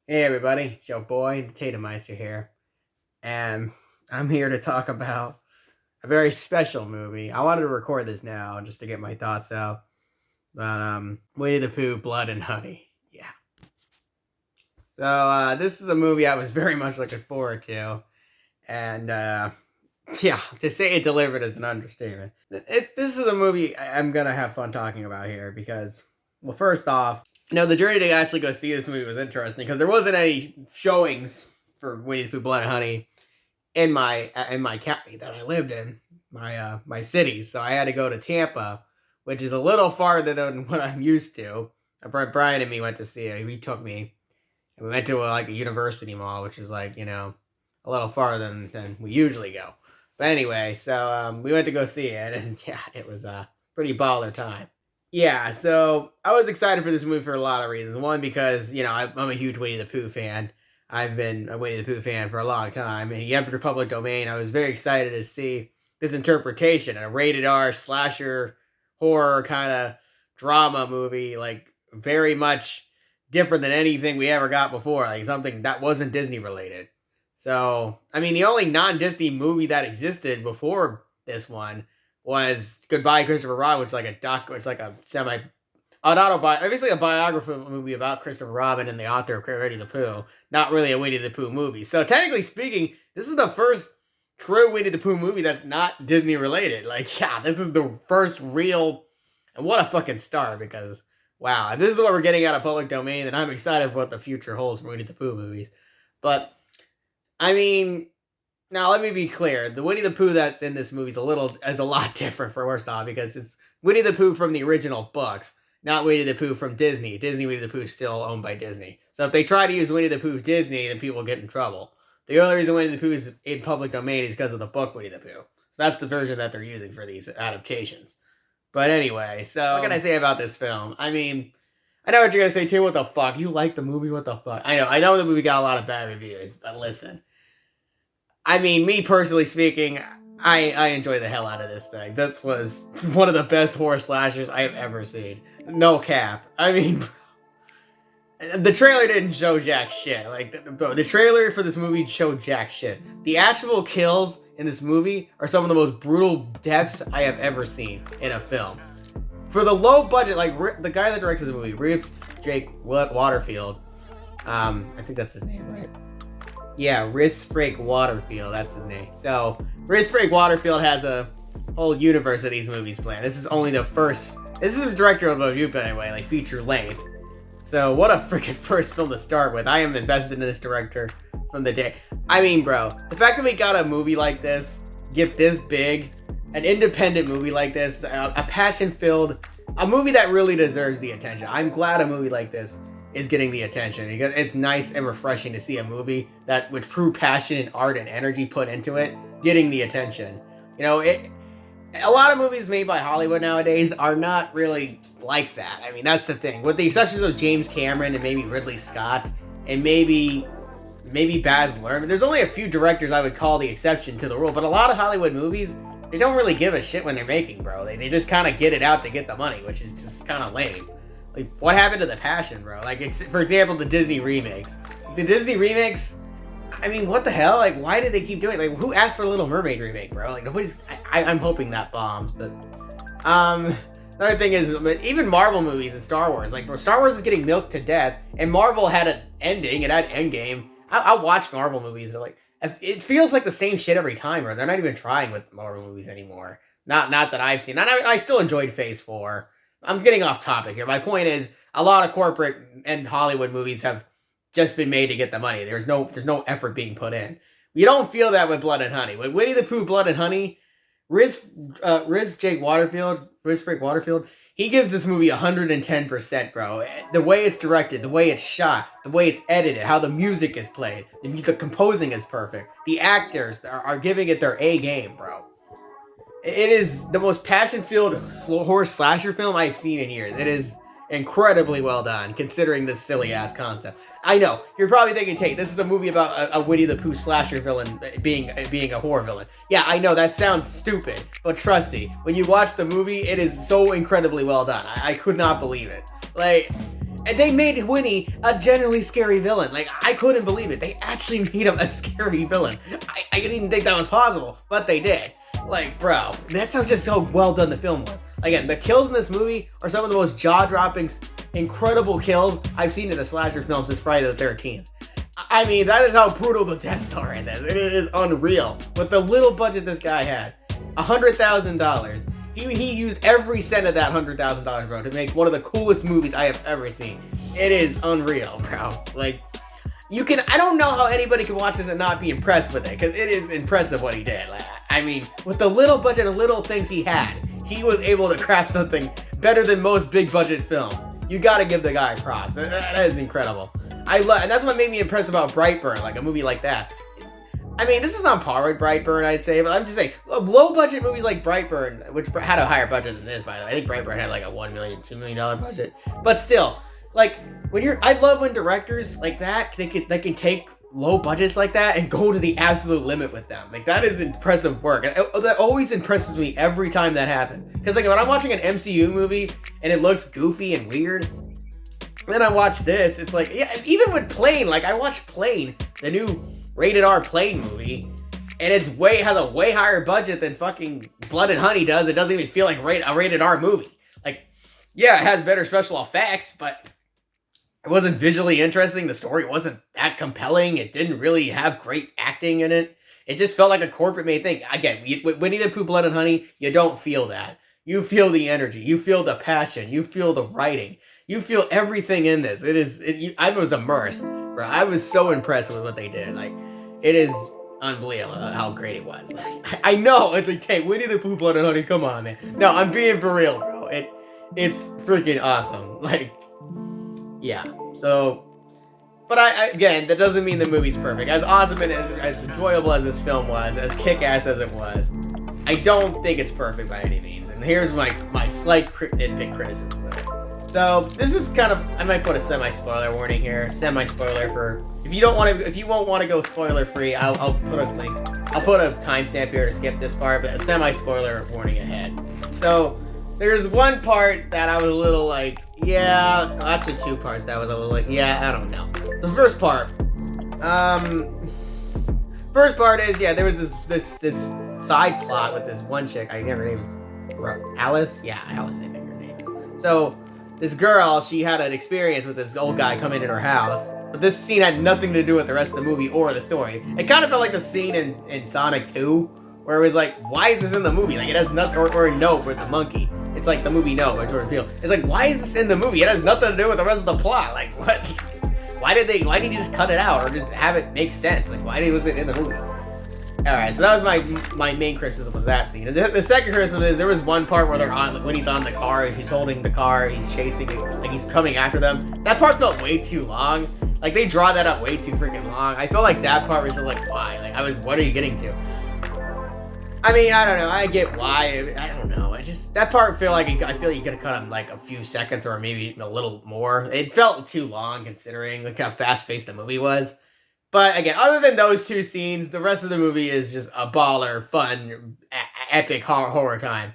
Hey everybody, it's your boy, the Tatum Meister here, and I'm here to talk about a very special movie. I wanted to record this now just to get my thoughts out, but Winnie-the-Pooh, Blood and Honey. Yeah. So this is a movie I was very much looking forward to, and yeah, to say it delivered is an understatement. This is a movie I'm gonna have fun talking about here because, well, first off, the journey to actually go see this movie was interesting because there wasn't any showings for Winnie the Pooh, Blood and Honey in my county that I lived in, my city. So I had to go to Tampa, which is a little farther than what I'm used to. Brian and me went to see it. He took me, and we went to a university mall, which is a little farther than we usually go. But anyway, so we went to go see it, and yeah, it was a pretty baller time. Yeah, so I was excited for this movie for a lot of reasons. One, because I'm a huge Winnie the Pooh fan. I've been a Winnie the Pooh fan for a long time, and he entered public domain. I was very excited to see this interpretation, a rated R slasher horror kind of drama movie, like very much different than anything we ever got before, like something that wasn't Disney related. So, I mean, the only non-Disney movie that existed before this one was Goodbye Christopher Robin, which is like a doc, it's like a semi, an obviously a biography movie about Christopher Robin and the author of Winnie the Pooh, not really a Winnie the Pooh movie. So technically speaking, this is the first true Winnie the Pooh movie that's not Disney related. Like, yeah, this is the first real, and what a fucking star, because wow, if this is what we're getting out of public domain, then I'm excited for what the future holds for Winnie the Pooh movies. But I mean, now let me be clear: the Winnie the Pooh that's in this movie is a lot different for first off, because it's Winnie the Pooh from the original books, not Winnie the Pooh from Disney. Disney Winnie the Pooh is still owned by Disney. So if they try to use Winnie the Pooh Disney, then people get in trouble. The only reason Winnie the Pooh is in public domain is because of the book Winnie the Pooh. So that's the version that they're using for these adaptations. But anyway, so what can I say about this film? I mean, I know what you're gonna say too. What the fuck? You like the movie? What the fuck? I know the movie got a lot of bad reviews, but listen. I mean, me personally speaking, I enjoy the hell out of this thing. This was one of the best horror slashers I've ever seen. No cap. I mean, the trailer didn't show jack shit. Like, the trailer for this movie showed jack shit. The actual kills in this movie are some of the most brutal deaths I have ever seen in a film. For the low budget, like, the guy that directed the movie, Jake Waterfield, I think that's his name, right? Yeah, Risk Waterfield, that's his name. So, Risk Waterfield has a whole universe of these movies planned. This is only the first. This is his directorial debut, by the way, like feature length. So, what a freaking first film to start with. I am invested in this director from the day. I mean, bro, the fact that we got a movie like this, get this big, an independent movie like this, a passion-filled, a movie that really deserves the attention. I'm glad a movie like this is getting the attention, because it's nice and refreshing to see a movie that with true passion and art and energy put into it getting the attention. A lot of movies made by Hollywood nowadays are not really like that. I mean, that's the thing. With the exceptions of James Cameron and maybe Ridley Scott and maybe Baz Luhrmann, there's only a few directors I would call the exception to the rule. But a lot of Hollywood movies, they don't really give a shit when they're making, bro. They just kind of get it out to get the money, which is just kind of lame. Like, what happened to the passion, bro? Like, for example, the Disney remakes. The Disney remakes, I mean, what the hell? Like, why did they keep doing it? Like, who asked for a Little Mermaid remake, bro? Like, nobody's... I'm hoping that bombs, but... Another thing is, even Marvel movies and Star Wars. Like, bro, Star Wars is getting milked to death, and Marvel had an ending, it had Endgame. I'll watch Marvel movies, but, like, it feels like the same shit every time, bro. They're not even trying with Marvel movies anymore. Not that I've seen. I still enjoyed Phase 4. I'm getting off topic here. My point is, a lot of corporate and Hollywood movies have just been made to get the money. There's no effort being put in. You don't feel that with Blood and Honey. With Winnie the Pooh, Blood and Honey, Riz Waterfield, he gives this movie 110%, bro. The way it's directed, the way it's shot, the way it's edited, how the music is played, the composing is perfect. The actors are giving it their A game, bro. It is the most passion-filled horror slasher film I've seen in years. It is incredibly well done, considering this silly-ass concept. I know, you're probably thinking, Tate, this is a movie about a Winnie-the-Pooh slasher villain being a horror villain. Yeah, I know, that sounds stupid, but trust me, when you watch the movie, it is so incredibly well done. I could not believe it. Like, And they made Winnie a genuinely scary villain. Like, I couldn't believe it. They actually made him a scary villain. I didn't even think that was possible, but they did. Like, bro, that's how well done the film was. Again, the kills in this movie are some of the most jaw-dropping, incredible kills I've seen in a slasher film since Friday the 13th. I mean, that is how brutal the deaths are in this. It is unreal. With the little budget this guy had, $100,000. He used every cent of that $100,000, bro, to make one of the coolest movies I have ever seen. It is unreal, bro. Like, I don't know how anybody can watch this and not be impressed with it, because it is impressive what he did. Like, I mean, with the little budget and little things he had, he was able to craft something better than most big budget films. You gotta give the guy props. That is incredible. And that's what made me impressed about Brightburn, like a movie like that. I mean, this is on par with Brightburn, I'd say, but I'm just saying, low-budget movies like Brightburn, which had a higher budget than this, by the way. I think Brightburn had like a $1 million, $2 million budget. But still, like, I love when directors like that, they can take low budgets like that and go to the absolute limit with them. Like, that is impressive work. That always impresses me every time that happens. Because, like, when I'm watching an MCU movie and it looks goofy and weird, and then I watch this, it's like, yeah, even with Plane, like, I watched Plane, the new rated R Plane movie, and has a way higher budget than fucking Blood and Honey does. It doesn't even feel like a rated R movie. Like, yeah, it has better special effects, but it wasn't visually interesting. The story wasn't that compelling. It didn't really have great acting in it. It just felt like a corporate made thing. Again, with Winnie-the-Pooh, Blood and Honey, you don't feel that. You feel the energy. You feel the passion. You feel the writing. You feel everything in this. I was immersed, bro. I was so impressed with what they did. Like, it is unbelievable how great it was. I know, it's like, hey, Winnie-the-Pooh, Blood and Honey, come on, man. No, I'm being for real, bro. It's freaking awesome. Like, yeah. So, but again, that doesn't mean the movie's perfect. As awesome and as enjoyable as this film was, as kick-ass as it was, I don't think it's perfect by any means. And here's my slight nitpick criticism of it. So this is kind of, I might put a semi-spoiler warning here. Semi-spoiler for, if you won't want to go spoiler-free, I'll put a link. I'll put a timestamp here to skip this part, but a semi-spoiler warning ahead. So there's one part that I was a little like, yeah, actually two parts that was a little like, yeah, I don't know. The first part is, yeah, there was this side plot with this one chick. I think her name was Alice. Yeah, Alice, I think her name is. So this girl, she had an experience with this old guy coming in her house, but this scene had nothing to do with the rest of the movie or the story. It kind of felt like the scene in Sonic 2, where it was like, why is this in the movie? Like, it has nothing, or Nope with the monkey. It's like the movie Nope by Jordan Peele. It's like, why is this in the movie? It has nothing to do with the rest of the plot. Like, what? Why didn't you just cut it out or just have it make sense? Like, why was it in the movie? Alright, so that was my main criticism of that scene. The second criticism is there was one part where when he's on the car, he's holding the car, he's chasing it, like he's coming after them. That part felt way too long. Like, they draw that up way too freaking long. I felt like that part was just like, why? Like, what are you getting to? I mean, I don't know. I get why. I don't know. That part I feel like you could have cut him like a few seconds or maybe a little more. It felt too long considering like how fast-paced the movie was. But again, other than those two scenes, the rest of the movie is just a baller, fun, epic horror time.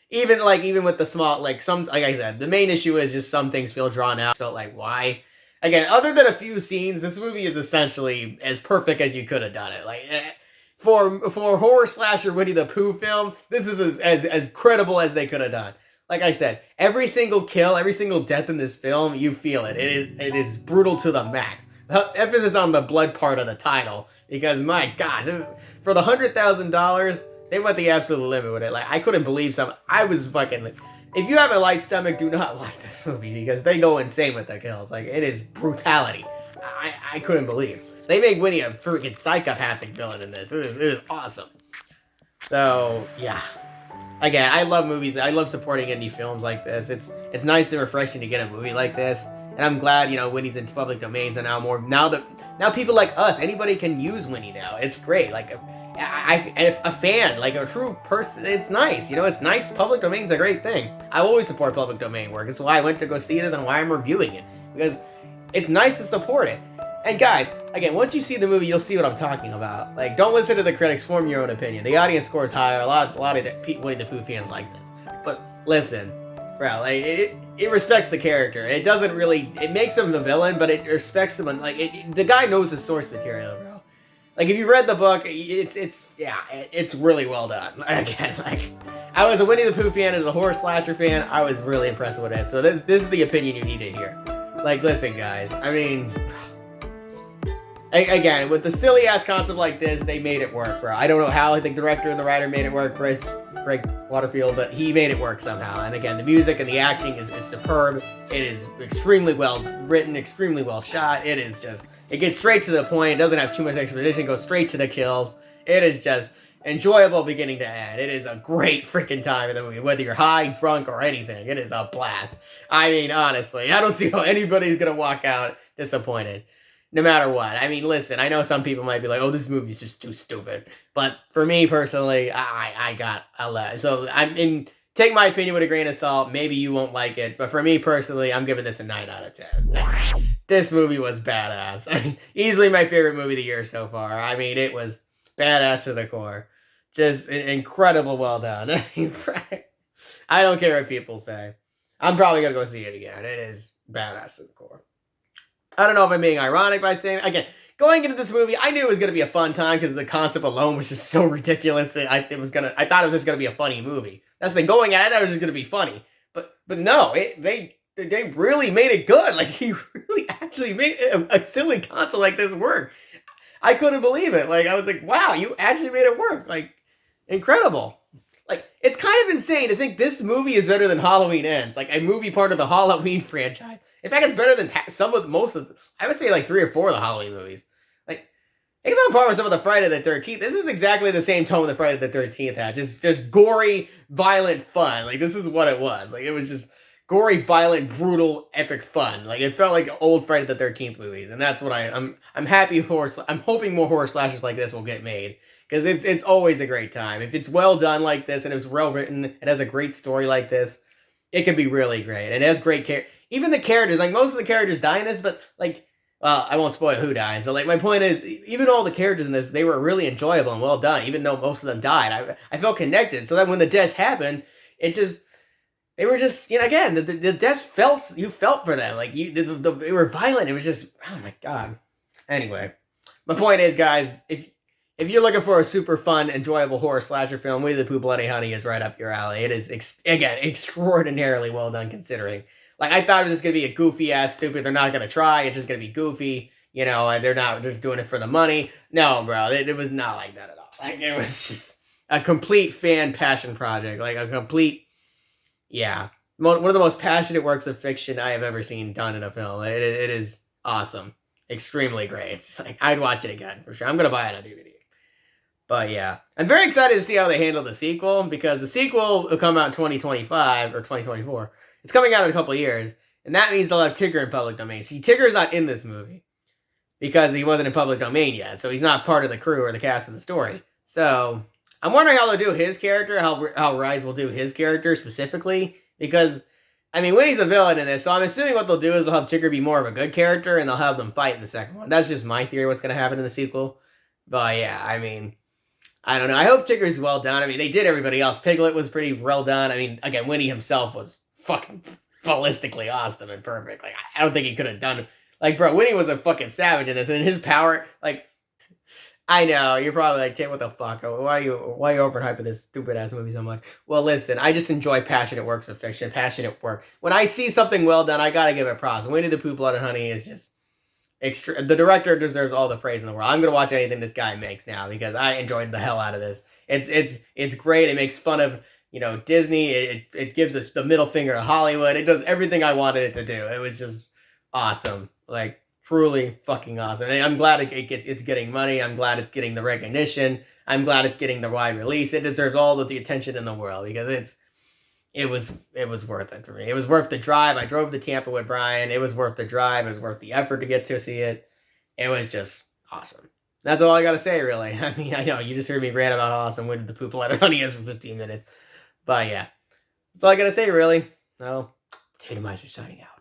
Even with the small, like I said, the main issue is just some things feel drawn out. Felt like, why? Again, other than a few scenes, this movie is essentially as perfect as you could have done it. Like, for a horror slasher Winnie-the-Pooh film, this is as credible as they could have done. Like I said, every single kill, every single death in this film, you feel it. It is brutal to the max. Emphasis on the blood part of the title, because my God, for the $100,000, they went the absolute limit with it. Like, I couldn't believe I was fucking. If you have a light stomach, do not watch this movie because they go insane with the kills. Like, it is brutality. I couldn't believe. They make Winnie a freaking psychopathic villain in this. It is awesome. So yeah. Again, I love movies. I love supporting indie films like this. It's nice and refreshing to get a movie like this. And I'm glad, Winnie's in public domains and now people like us, anybody can use Winnie now. It's great. Like, a fan, like a true person, it's nice. It's nice. Public domain's a great thing. I always support public domain work. It's why I went to go see this and why I'm reviewing it. Because it's nice to support it. And guys, again, once you see the movie, you'll see what I'm talking about. Like, don't listen to the critics, form your own opinion. The audience score is higher. A lot of the Winnie-the-Pooh fans like this. But listen, bro, like, it respects the character. It doesn't really. It makes him the villain, but it respects him. And like the guy knows the source material, bro. Like if you read the book, it's really well done. Again, like I was a Winnie-the-Pooh fan, as a horror slasher fan, I was really impressed with it. So this is the opinion you need to hear. Like, listen, guys. I mean, again, with the silly ass concept like this, they made it work, bro. I don't know how. I think the director and the writer made it work, Greg Waterfield, but he made it work somehow. And again, the music and the acting is superb. It is extremely well written, extremely well shot. It is just, it gets straight to the point. It doesn't have too much exposition. Goes straight to the kills. It is just enjoyable beginning to end. It is a great freaking time in the movie, whether you're high, drunk, or anything. It is a blast. I mean, honestly, I don't see how anybody's gonna walk out disappointed, no matter what. I mean, listen, I know some people might be like, "Oh, this movie's just too stupid," but for me personally, I got a lot. So take my opinion with a grain of salt. Maybe you won't like it, but for me personally, I'm giving this a 9 out of 10. This movie was badass. I mean, easily my favorite movie of the year so far. I mean, it was badass to the core. Just incredible, well done. I don't care what people say. I'm probably going to go see it again. It is badass to the core. I don't know if I'm being ironic by saying, again, going into this movie, I knew it was going to be a fun time because the concept alone was just so ridiculous. I thought it was just going to be a funny movie. That's the thing. Going at it, I thought it was just going to be funny. But no, they really made it good. Like, he really actually made a silly concept like this work. I couldn't believe it. Like, I was like, wow, you actually made it work. Like, incredible. Like, it's kind of insane to think this movie is better than Halloween Ends. Like, a movie part of the Halloween franchise. In fact, it's better than I would say like 3 or 4 of the Halloween movies. Like, it's on par with some of the Friday the 13th. This is exactly the same tone that Friday the 13th had. Just gory, violent fun. Like, this is what it was. Like, it was just gory, violent, brutal, epic fun. Like, it felt like old Friday the 13th movies. And that's what I'm happy for. I'm hoping more horror slashers like this will get made. Because it's always a great time. If it's well done like this, and it's well written, it has a great story like this, it can be really great. And it has great even the characters, like most of the characters die in this, but like, well, I won't spoil who dies, but like my point is, even all the characters in this, they were really enjoyable and well done, even though most of them died. I felt connected. So that when the deaths happened, they were just, you know, again, the deaths you felt for them. Like, they were violent. It was just, oh my God. Anyway, my point is, guys, if you're looking for a super fun, enjoyable horror slasher film, Winnie-the-Pooh Bloody Honey is right up your alley. It is, again, extraordinarily well done considering. Like, I thought it was just going to be a goofy-ass, stupid, they're not going to try, it's just going to be goofy, you know, they're not just doing it for the money. No, bro, it was not like that at all. Like, it was just a complete fan passion project. Like, a complete, yeah. One of the most passionate works of fiction I have ever seen done in a film. It is awesome. Extremely great. Like, I'd watch it again, for sure. I'm going to buy it on DVD. But yeah, I'm very excited to see how they handle the sequel, because the sequel will come out in 2025 or 2024. It's coming out in a couple of years, and that means they'll have Tigger in public domain. See, Tigger's not in this movie because he wasn't in public domain yet, so he's not part of the crew or the cast of the story. So I'm wondering how they'll do his character, how Rise will do his character specifically, because I mean, Winnie's a villain in this, so I'm assuming what they'll do is they'll have Tigger be more of a good character, and they'll have them fight in the second one. That's just my theory what's going to happen in the sequel. But yeah, I mean, I don't know. I hope Tigger's well done. I mean, they did everybody else. Piglet was pretty well done. I mean, again, Winnie himself was fucking ballistically awesome and perfect. Like, I don't think he could have done it. Like, bro, Winnie was a fucking savage in this, and his power, like, I know, you're probably like, Tim, what the fuck? Why are you overhyping this stupid-ass movie so much? Well, listen, I just enjoy passionate works of fiction, passionate work. When I see something well done, I gotta give it props. Winnie-the-Pooh Blood and Honey is just the director deserves all the praise in the world. I'm gonna watch anything this guy makes now because I enjoyed the hell out of this. It's great. It makes fun of, you know, Disney. It gives us the middle finger to Hollywood. It does everything I wanted it to do. It was just awesome. Like, truly fucking awesome. And I'm glad it's getting money. I'm glad it's getting the recognition. I'm glad it's getting the wide release. It deserves all of the attention in the world because it was worth it for me. It was worth the drive. I drove to Tampa with Brian. It was worth the drive. It was worth the effort to get to see it. It was just awesome. That's all I gotta say, really. I mean, I know you just heard me rant about how awesome Winnie-the-Pooh Blood and Honey is for 15 minutes. But yeah, that's all I gotta say, really. No, Tatum Meister signing out.